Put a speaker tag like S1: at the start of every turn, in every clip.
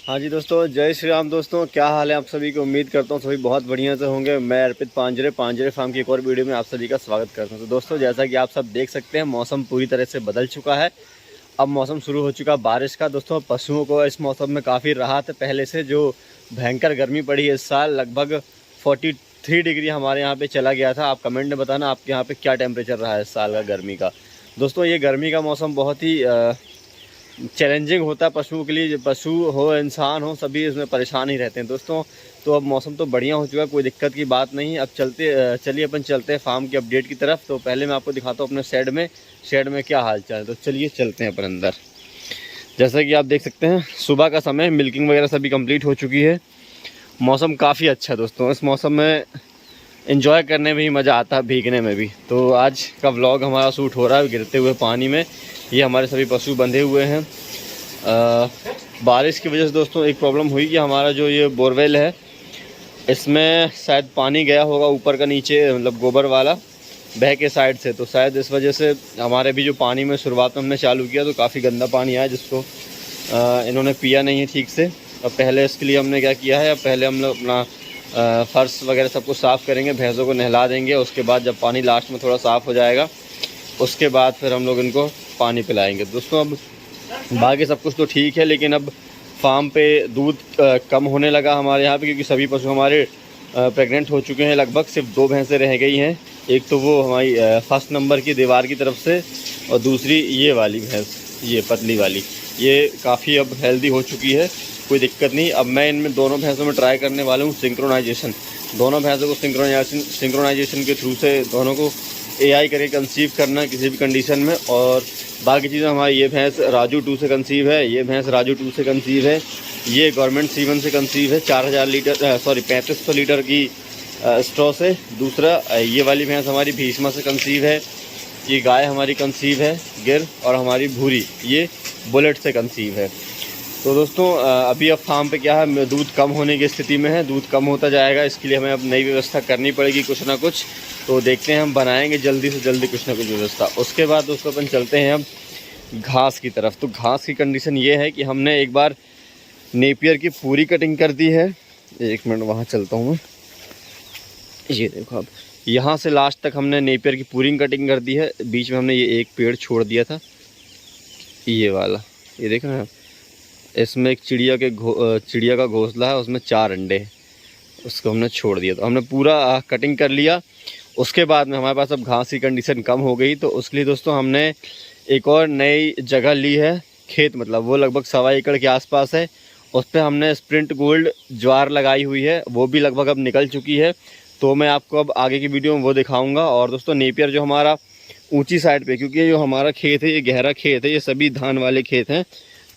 S1: हाँ जी दोस्तों, जय श्री राम। दोस्तों क्या हाल है आप सभी की। उम्मीद करता हूँ सभी बहुत बढ़िया से होंगे। मैं अर्पित पांजरे फार्म की एक और वीडियो में आप सभी का स्वागत करता हूँ। तो दोस्तों जैसा कि आप सब देख सकते हैं, मौसम पूरी तरह से बदल चुका है। अब मौसम शुरू हो चुका बारिश का। दोस्तों पशुओं को इस मौसम में काफ़ी राहत है पहले से। जो भयंकर गर्मी पड़ी है इस साल, लगभग 43 डिग्री हमारे यहाँ पे चला गया था। आप कमेंट में बताना आपके यहाँ पे क्या टेम्परेचर रहा है इस साल का गर्मी का। दोस्तों ये गर्मी का मौसम बहुत ही चैलेंजिंग होता है पशुओं के लिए। पशु हो इंसान हो, सभी इसमें परेशान ही रहते हैं दोस्तों। तो अब मौसम तो बढ़िया हो चुका है, कोई दिक्कत की बात नहीं। अब चलिए अपन चलते हैं फार्म की अपडेट की तरफ। तो पहले मैं आपको दिखाता हूँ अपने शेड में क्या हाल चाल है। तो चलिए चलते हैं अपन अंदर। जैसा कि आप देख सकते हैं, सुबह का समय, मिल्किंग वगैरह सभी कंप्लीट हो चुकी है। मौसम काफ़ी अच्छा है दोस्तों। इस मौसम में एंजॉय करने में ही मज़ा आता है, भीगने में भी। तो आज का व्लॉग हमारा शूट हो रहा है गिरते हुए पानी में। ये हमारे सभी पशु बंधे हुए हैं। बारिश की वजह से दोस्तों एक प्रॉब्लम हुई कि हमारा जो ये बोरवेल है, इसमें शायद पानी गया होगा ऊपर का नीचे, मतलब गोबर वाला बह के साइड से। तो शायद इस वजह से हमारे भी जो पानी में शुरुआत में हमने चालू किया तो काफ़ी गंदा पानी आया, जिसको इन्होंने पिया नहीं है ठीक से। अब पहले इसके लिए हमने क्या किया है, अब पहले हम लोग अपना फर्श वगैरह सबको साफ़ करेंगे, भैंसों को नहला देंगे। उसके बाद जब पानी लास्ट में थोड़ा साफ़ हो जाएगा, उसके बाद फिर हम लोग इनको पानी पिलाएंगे। दोस्तों अब बाकी सब कुछ तो ठीक है, लेकिन अब फार्म पे दूध कम होने लगा हमारे यहाँ पे, क्योंकि सभी पशु हमारे प्रेग्नेंट हो चुके हैं। लगभग सिर्फ 2 भैंसें रह गई हैं। एक तो वो हमारी फर्स्ट नंबर की दीवार की तरफ से, और दूसरी ये वाली भैंस, ये पतली वाली, ये काफ़ी अब हेल्दी हो चुकी है, कोई दिक्कत नहीं। अब मैं इनमें दोनों भैंसों में ट्राई करने वाला हूँ सिंक्रोनाइजेशन। दोनों भैंसों को सिंक्रोनाइजेशन के थ्रू से दोनों को AI करके कंसीव करना किसी भी कंडीशन में। और बाकी चीज़ें हमारी, ये भैंस राजू 2 से कंसीव है, ये भैंस राजू 2 से कंसीव है, ये गवर्नमेंट सीवन से कंसीव है 3500 लीटर की स्ट्रॉ से। दूसरा ये वाली भैंस हमारी भीष्मा से कंसीव है। ये गाय हमारी कंसीव है गिर, और हमारी भूरी ये बुलेट से कंसीव है। तो दोस्तों अभी अब फार्म पे क्या है, दूध कम होने की स्थिति में है। दूध कम होता जाएगा, इसके लिए हमें अब नई व्यवस्था करनी पड़ेगी कुछ ना कुछ। तो देखते हैं, हम बनाएंगे जल्दी से जल्दी कुछ ना कुछ व्यवस्था। उसके बाद दोस्तों अपन चलते हैं अब घास की तरफ। तो घास की कंडीशन ये है कि हमने एक बार नेपियर की पूरी कटिंग कर दी है। 1 मिनट वहाँ चलता हूँ मैं। ये देखो, अब यहाँ से लास्ट तक हमने नेपियर की पूरी कटिंग कर दी है। बीच में हमने ये एक पेड़ छोड़ दिया था, ये वाला, ये देख रहे हैं। इसमें एक चिड़िया का घोंसला है, उसमें 4 अंडे हैं, उसको हमने छोड़ दिया। तो हमने पूरा कटिंग कर लिया। उसके बाद में हमारे पास अब घास की कंडीशन कम हो गई, तो उसके लिए दोस्तों हमने एक और नई जगह ली है, खेत, मतलब वो लगभग 1.25 एकड़ के आसपास है। उस पर हमने स्प्रिंट गोल्ड ज्वार लगाई हुई है, वो भी लगभग अब निकल चुकी है। तो मैं आपको अब आगे की वीडियो में वो दिखाऊंगा। और दोस्तों नेपियर जो हमारा ऊंची साइड पे, क्योंकि ये जो हमारा खेत है ये गहरा खेत है, ये सभी धान वाले खेत हैं,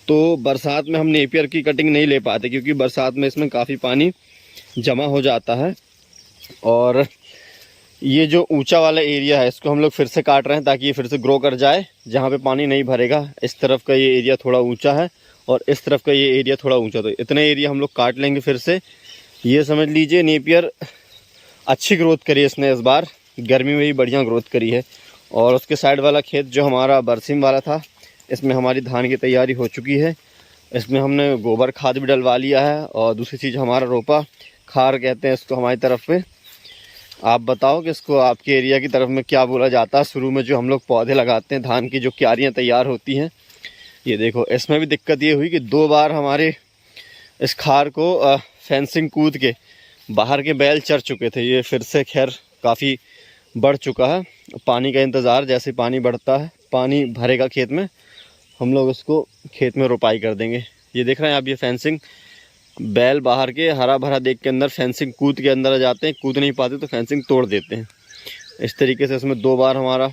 S1: तो बरसात में हम नेपियर की कटिंग नहीं ले पाते, क्योंकि बरसात में इसमें काफ़ी पानी जमा हो जाता है। और ये जो ऊंचा वाला एरिया है, इसको हम लोग फिर से काट रहे हैं ताकि ये फिर से ग्रो कर जाए, जहाँ पे पानी नहीं भरेगा। इस तरफ का ये एरिया थोड़ा ऊंचा है और इस तरफ का ये एरिया थोड़ा ऊंचा, तो इतना एरिया हम लोग काट लेंगे फिर से। ये समझ लीजिए नेपियर अच्छी ग्रोथ करी है इसने, इस बार गर्मी में भी बढ़िया ग्रोथ करी है। और उसके साइड वाला खेत जो हमारा बरसीम वाला था, इसमें हमारी धान की तैयारी हो चुकी है। इसमें हमने गोबर खाद भी डलवा लिया है। और दूसरी चीज़ हमारा रोपा खार कहते हैं इसको हमारी तरफ पे। आप बताओ कि इसको आपके एरिया की तरफ में क्या बोला जाता है। शुरू में जो हम लोग पौधे लगाते हैं, धान की जो क्यारियाँ तैयार होती हैं, ये देखो, इसमें भी दिक्कत ये हुई कि 2 बार हमारे इस खार को फेंसिंग कूद के बाहर के बैल चर चुके थे। ये फिर से खैर काफ़ी बढ़ चुका है। पानी का इंतज़ार, जैसे पानी बढ़ता है, पानी भरेगा खेत में, हम लोग उसको खेत में रोपाई कर देंगे। ये देख रहे हैं आप, ये फेंसिंग, बैल बाहर के हरा भरा देख के अंदर फेंसिंग कूद के अंदर आ जाते हैं, कूद नहीं पाते तो फेंसिंग तोड़ देते हैं। इस तरीके से इसमें 2 बार हमारा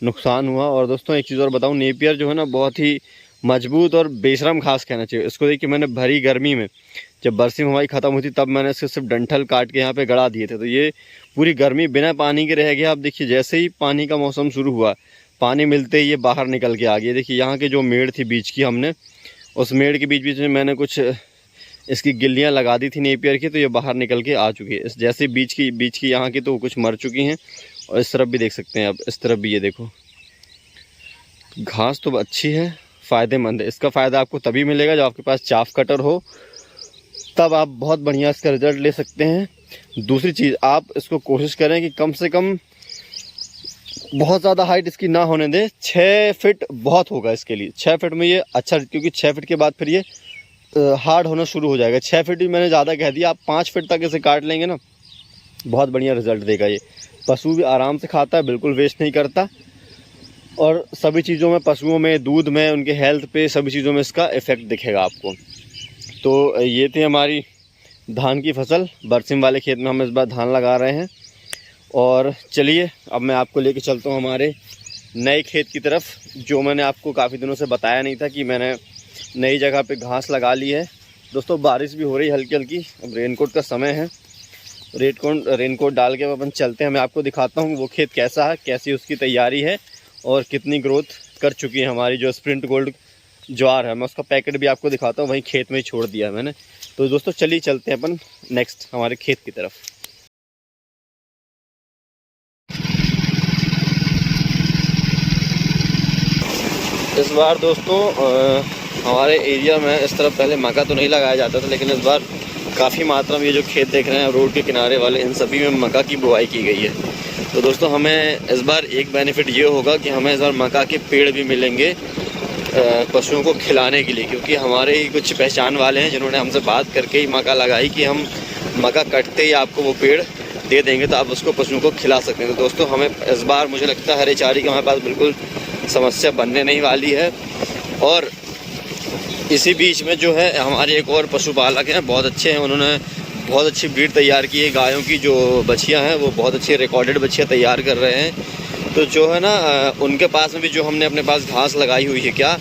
S1: नुकसान हुआ। और दोस्तों एक चीज़ और बताऊं, नेपियर जो है ना, बहुत ही मजबूत और बेशरम घास कहना चाहिए इसको। देखिए, मैंने भरी गर्मी में, जब बरसीम हमारी ख़त्म हुई थी, तब मैंने इसके सिर्फ डंठल काट के यहाँ पे गड़ा दिए थे। तो ये पूरी गर्मी बिना पानी के रह गया। अब देखिए, जैसे ही पानी का मौसम शुरू हुआ, पानी मिलते ही ये बाहर निकल के आ गई। देखिए, यहाँ की जो मेड़ थी बीच की, हमने उस मेड़ के बीच बीच में मैंने कुछ इसकी गिल्लियाँ लगा दी थी नेपियर की, तो ये बाहर निकल के आ चुकी है। इस जैसे बीच की यहाँ की तो कुछ मर चुकी हैं। और इस तरफ भी देख सकते हैं आप, इस तरफ भी ये देखो, घास तो अच्छी है, फ़ायदेमंद है। इसका फ़ायदा आपको तभी मिलेगा जब आपके पास चाफ कटर हो, तब आप बहुत बढ़िया इसका रिज़ल्ट ले सकते हैं। दूसरी चीज़, आप इसको कोशिश करें कि कम से कम बहुत ज़्यादा हाइट इसकी ना होने दें। 6 फीट बहुत होगा इसके लिए। 6 फीट में ये अच्छा, क्योंकि 6 फीट के बाद फिर ये हार्ड होना शुरू हो जाएगा। 6 फीट भी मैंने ज़्यादा कह दिया। आप 5 फीट तक इसे काट लेंगे ना, बहुत बढ़िया रिज़ल्ट देगा ये। पशु भी आराम से खाता है, बिल्कुल वेस्ट नहीं करता, और सभी चीज़ों में, पशुओं में, दूध में, उनके हेल्थ पे, सभी चीज़ों में इसका इफ़ेक्ट दिखेगा आपको। तो ये थी हमारी धान की फसल। बरसिम वाले खेत में हम इस बार धान लगा रहे हैं। और चलिए अब मैं आपको लेके चलता हूँ हमारे नए खेत की तरफ, जो मैंने आपको काफ़ी दिनों से बताया नहीं था कि मैंने नई जगह पे घास लगा ली है। दोस्तों बारिश भी हो रही है हल्की हल्की। अब रेनकोट का समय है, रेनकोट डाल के अपन चलते हैं। मैं आपको दिखाता हूँ वो खेत कैसा है, कैसी उसकी तैयारी है और कितनी ग्रोथ कर चुकी है हमारी जो स्प्रिंट गोल्ड ज्वार है। मैं उसका पैकेट भी आपको दिखाता हूँ, वहीं खेत में ही छोड़ दिया है मैंने। तो दोस्तों चलिए चलते हैं अपन नेक्स्ट हमारे खेत की तरफ। इस बार दोस्तों हमारे एरिया में इस तरफ पहले मक्का तो नहीं लगाया जाता था, लेकिन इस बार काफ़ी मात्रा में ये जो खेत देख रहे हैं रोड के किनारे वाले, इन सभी में मक्का की बुआई की गई है। तो दोस्तों हमें इस बार एक बेनिफिट ये होगा कि हमें इस बार मक्का के पेड़ भी मिलेंगे पशुओं को खिलाने के लिए, क्योंकि हमारे ही कुछ पहचान वाले हैं जिन्होंने हमसे बात करके ही मक्का लगाई कि हम मक्का कटते ही आपको वो पेड़ दे देंगे तो आप उसको पशुओं को खिला सकते हैं। तो दोस्तों हमें इस बार मुझे लगता है हरे चारे की हमारे पास बिल्कुल समस्या बनने नहीं वाली है। और इसी बीच में जो है हमारे एक और पशुपालक हैं, बहुत अच्छे हैं, उन्होंने बहुत अच्छी ब्रीड तैयार की है गायों की। जो बछियाँ हैं वो बहुत अच्छी रिकॉर्डेड बछियाँ तैयार कर रहे हैं। तो जो है ना उनके पास में भी जो हमने अपने पास घास लगाई हुई है, क्या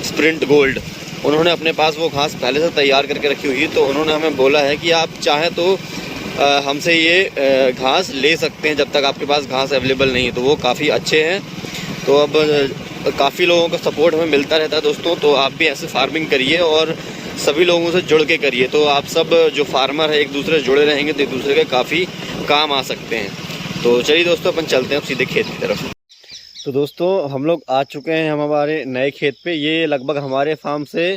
S1: स्प्रिंट गोल्ड, उन्होंने अपने पास वो घास पहले से तैयार करके रखी हुई है। तो उन्होंने हमें बोला है कि आप चाहें तो हमसे ये घास ले सकते हैं जब तक आपके पास घास अवेलेबल नहीं है। तो वो काफ़ी अच्छे हैं। तो अब काफ़ी लोगों का सपोर्ट हमें मिलता रहता है दोस्तों। तो आप भी ऐसे फार्मिंग करिए और सभी लोगों से जुड़ के करिए। तो आप सब जो फार्मर है एक दूसरे से जुड़े रहेंगे तो एक दूसरे के काफ़ी काम आ सकते हैं। तो चलिए दोस्तों अपन चलते हैं अब सीधे खेत की तरफ। तो दोस्तों हम लोग आ चुके हैं हम हमारे नए खेत पे। ये लगभग हमारे फार्म से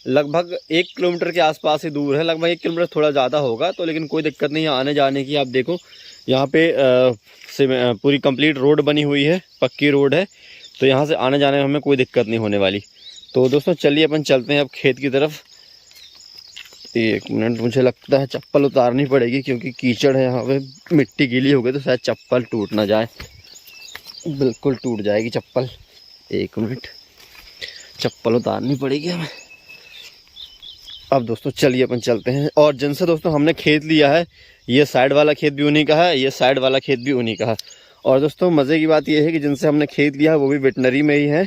S1: लगभग 1 किलोमीटर के आसपास ही दूर है, लगभग 1 किलोमीटर थोड़ा ज़्यादा होगा। तो लेकिन कोई दिक्कत नहीं है आने जाने की। आप देखो यहाँ पे पूरी कंप्लीट रोड बनी हुई है, पक्की रोड है, तो यहाँ से आने जाने में हमें कोई दिक्कत नहीं होने वाली। तो दोस्तों चलिए अपन चलते हैं अब खेत की तरफ। 1 मिनट, मुझे लगता है चप्पल उतारनी पड़ेगी क्योंकि कीचड़ है यहाँ पे, मिट्टी गीली हो गई तो शायद चप्पल टूट ना जाए। बिल्कुल टूट जाएगी चप्पल। 1 मिनट, चप्पल उतारनी पड़ेगी हमें। अब दोस्तों चलिए अपन चलते हैं। और जिनसे दोस्तों हमने खेत लिया है, ये साइड वाला खेत भी उन्हीं का है, ये साइड वाला खेत भी उन्हीं का है। और दोस्तों मज़े की बात यह है कि जिनसे हमने खेत लिया है वो भी वेटनरी में ही है।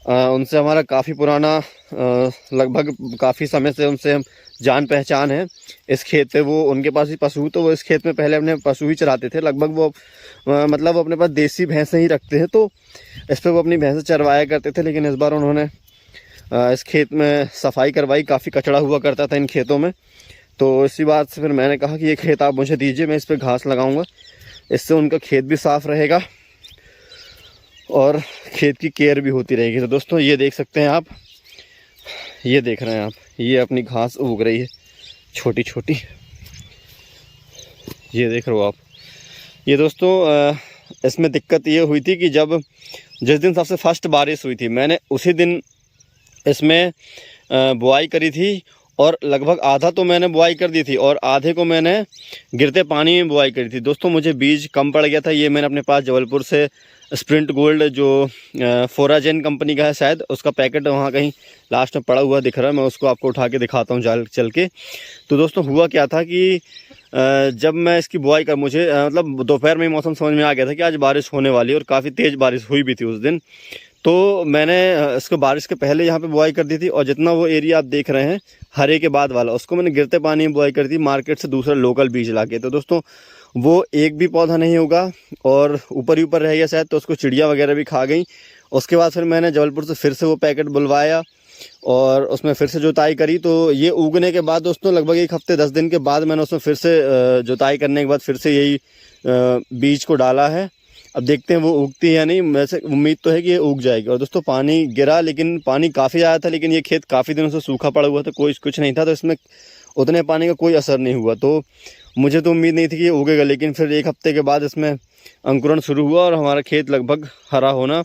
S1: उनसे हमारा काफ़ी पुराना, लगभग काफ़ी समय से उनसे हम जान पहचान है इस खेत पे। वो उनके पास ही पशु, तो वो इस खेत में पहले अपने पशु ही चराते थे। लगभग वो मतलब वो अपने पास देसी भैंसें ही रखते हैं, तो इस पर वो अपनी भैंसें चरवाया करते थे। लेकिन इस बार उन्होंने इस खेत में सफाई करवाई, काफ़ी कचड़ा हुआ करता था इन खेतों में। तो इसी बात से फिर मैंने कहा कि ये खेत आप मुझे दीजिए, मैं इस पर घास लगाऊंगा, इससे उनका खेत भी साफ़ रहेगा और खेत की केयर भी होती रहेगी। तो दोस्तों ये देख सकते हैं आप, ये देख रहे हैं आप, ये अपनी घास उग रही है छोटी छोटी, ये देख रहे हो आप। ये दोस्तों इसमें दिक्कत ये हुई थी कि जिस दिन सबसे फर्स्ट बारिश हुई थी, मैंने उसी दिन इसमें बुआई करी थी। और लगभग आधा तो मैंने बुआई कर दी थी और आधे को मैंने गिरते पानी में बुआई करी थी। दोस्तों मुझे बीज कम पड़ गया था। ये मैंने अपने पास जबलपुर से स्प्रिंट गोल्ड जो फोराजेन कंपनी का है शायद, उसका पैकेट वहाँ कहीं लास्ट में पड़ा हुआ दिख रहा है, मैं उसको आपको उठा के दिखाता हूँ चल के। तो दोस्तों हुआ क्या था कि जब मैं इसकी बुआई कर, मुझे मतलब दोपहर में ही मौसम समझ में आ गया था कि आज बारिश होने वाली है और काफ़ी तेज़ बारिश हुई भी थी उस दिन। तो मैंने इसको बारिश के पहले यहाँ पे बुआई कर दी थी। और जितना वो एरिया आप देख रहे हैं हरे के बाद वाला, उसको मैंने गिरते पानी में बुआई कर दी मार्केट से दूसरा लोकल बीज लाके। तो दोस्तों वो एक भी पौधा नहीं होगा और ऊपर ही ऊपर रह गया शायद, तो उसको चिड़िया वगैरह भी खा गई। उसके बाद फिर मैंने जबलपुर से फिर से वो पैकेट बुलवाया और उसमें फिर से जुताई करी। तो ये उगने के बाद दोस्तों लगभग 1 हफ्ते 10 दिन के बाद मैंने उसमें फिर से जुताई करने के बाद फिर से यही बीज को डाला है। अब देखते हैं वो उगती है या नहीं। वैसे उम्मीद तो है कि ये उग जाएगी। और दोस्तों पानी गिरा, लेकिन पानी काफ़ी ज़्यादा था, लेकिन ये खेत काफ़ी दिनों से सूखा पड़ा हुआ था, कोई कुछ नहीं था, तो इसमें उतने पानी का कोई असर नहीं हुआ। तो मुझे तो उम्मीद नहीं थी कि ये उगेगा, लेकिन फिर 1 हफ्ते के बाद इसमें अंकुरण शुरू हुआ और हमारा खेत लगभग हरा होना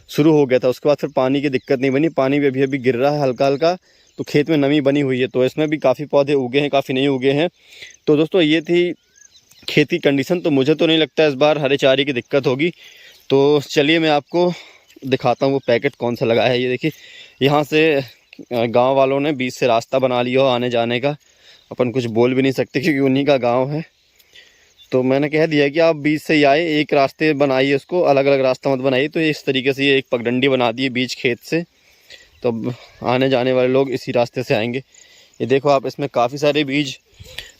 S1: शुरू हो गया था। उसके बाद फिर पानी की दिक्कत नहीं बनी, पानी भी अभी अभी गिर रहा है हल्का हल्का, तो खेत में नमी बनी हुई है। तो इसमें भी काफ़ी पौधे उगे हैं, काफ़ी नहीं उगे हैं। तो दोस्तों ये थी खेती कंडीशन। तो मुझे तो नहीं लगता इस बार हरे चारे की दिक्कत होगी। तो चलिए मैं आपको दिखाता हूँ वो पैकेट कौन सा लगा है। ये देखिए, यहाँ से गांव वालों ने बीच से रास्ता बना लिया हो आने जाने का। अपन कुछ बोल भी नहीं सकते क्योंकि उन्हीं का गांव है। तो मैंने कह दिया कि आप बीच से ही आए, एक रास्ते बनाइए, उसको अलग अलग रास्ता मत बनाइए। तो इस तरीके से ये एक पगडंडी बना दी है बीच खेत से, तो आने जाने वाले लोग इसी रास्ते से आएंगे। ये देखो आप, इसमें काफ़ी सारे बीज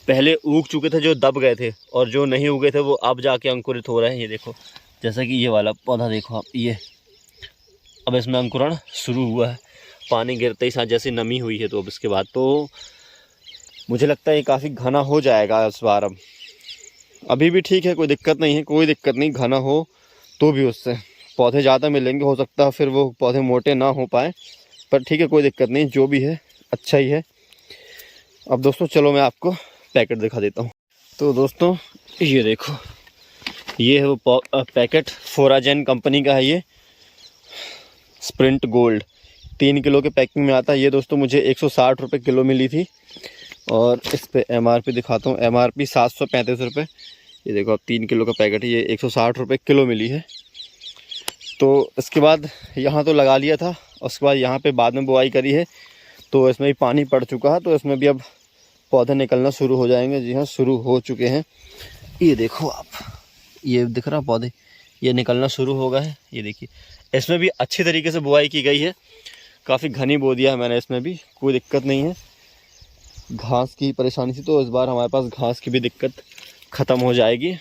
S1: पहले उग चुके थे जो दब गए थे, और जो नहीं उगे थे वो अब जाके अंकुरित हो रहे हैं। ये देखो, जैसा कि ये वाला पौधा देखो आप, ये अब इसमें अंकुरण शुरू हुआ है। पानी गिरते ही साथ जैसे नमी हुई है, तो अब इसके बाद तो मुझे लगता है ये काफ़ी घना हो जाएगा इस बार। अब अभी भी ठीक है, कोई दिक्कत नहीं है, कोई दिक्कत नहीं। घना हो तो भी उससे पौधे ज़्यादा मिलेंगे, हो सकता है फिर वो पौधे मोटे ना हो पाए, पर ठीक है, कोई दिक्कत नहीं, जो भी है अच्छा ही है। अब दोस्तों चलो मैं आपको पैकेट दिखा देता हूँ। तो दोस्तों ये देखो, ये है वो पैकेट, फोराजेन कंपनी का है ये, स्प्रिंट गोल्ड 3 किलो के पैकिंग में आता है। ये दोस्तों मुझे 160 रुपये किलो मिली थी, और इस पे MRP दिखाता हूँ, MRP 735 रुपये। ये देखो अब 3 किलो का पैकेट है, ये 160 रुपये किलो मिली है। तो इसके बाद यहाँ तो लगा लिया था, उसके बाद यहाँ पे बाद में बुआई करी है, तो इसमें भी पानी पड़ चुका है, तो इसमें भी अब पौधे निकलना शुरू हो जाएंगे। जी हाँ, शुरू हो चुके हैं। ये देखो आप, ये दिख रहा पौधे, ये निकलना शुरू हो गए हैं। ये देखिए, इसमें भी अच्छी तरीके से बुआई की गई है, काफ़ी घनी बो दिया है मैंने, इसमें भी कोई दिक्कत नहीं है। घास की परेशानी थी, तो इस बार हमारे पास घास की भी दिक्कत ख़त्म हो जाएगी।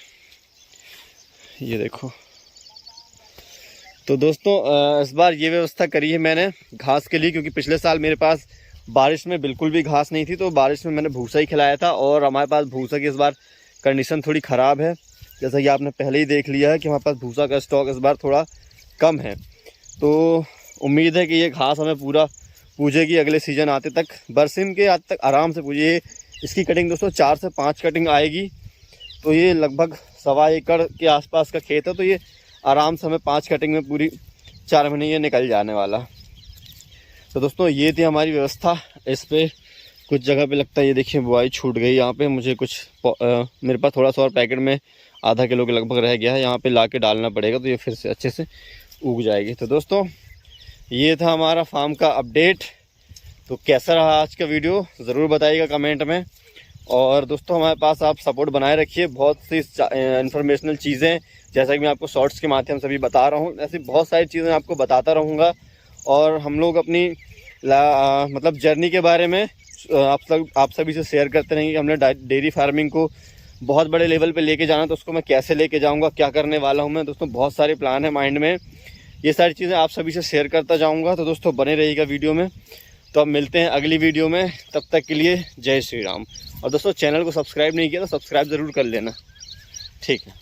S1: ये देखो, तो दोस्तों इस बार ये व्यवस्था करी है मैंने घास के लिए, क्योंकि पिछले साल मेरे पास बारिश में बिल्कुल भी घास नहीं थी, तो बारिश में मैंने भूसा ही खिलाया था। और हमारे पास भूसा की इस बार कंडीशन थोड़ी ख़राब है, जैसा कि आपने पहले ही देख लिया है कि हमारे पास भूसा का स्टॉक इस बार थोड़ा कम है। तो उम्मीद है कि ये घास हमें पूरा पूजेगी अगले सीज़न आते तक, बरसिम के आज तक आराम से पूजे। इसकी कटिंग दोस्तों 4 से 5 कटिंग आएगी, तो ये लगभग 1.25 एकड़ के आसपास का खेत है, तो ये आराम से हमें 5 कटिंग में पूरी 4 महीने ये निकल जाने वाला। तो दोस्तों ये थी हमारी व्यवस्था। इस पर कुछ जगह पे लगता है, ये देखिए बुआई छूट गई यहाँ पे। मुझे कुछ मेरे पास थोड़ा सा और पैकेट में आधा किलो के लगभग रह गया है, यहाँ पे ला के डालना पड़ेगा, तो ये फिर से अच्छे से उग जाएगी। तो दोस्तों ये था हमारा फार्म का अपडेट। तो कैसा रहा आज का वीडियो ज़रूर बताइएगा कमेंट में। और दोस्तों हमारे पास आप सपोर्ट बनाए रखिए, बहुत सी इन्फॉर्मेशनल चीज़ें, जैसा कि मैं आपको शॉर्ट्स के माध्यम से भी बता रहा हूँ, ऐसी बहुत सारी चीज़ें आपको बताता रहूँगा। और हम लोग अपनी मतलब जर्नी के बारे में आप सभी से शेयर करते रहेंगे कि हमने डेयरी फार्मिंग को बहुत बड़े लेवल पे लेके जाना, तो उसको मैं कैसे लेके जाऊंगा, क्या करने वाला हूं मैं। दोस्तों बहुत सारे प्लान है माइंड में, ये सारी चीज़ें आप सभी से शेयर करता जाऊंगा। तो दोस्तों बने रहिएगा वीडियो में। तो अब मिलते हैं अगली वीडियो में, तब तक के लिए जय श्री राम। और दोस्तों चैनल को सब्सक्राइब नहीं किया तो सब्सक्राइब ज़रूर कर लेना, ठीक है।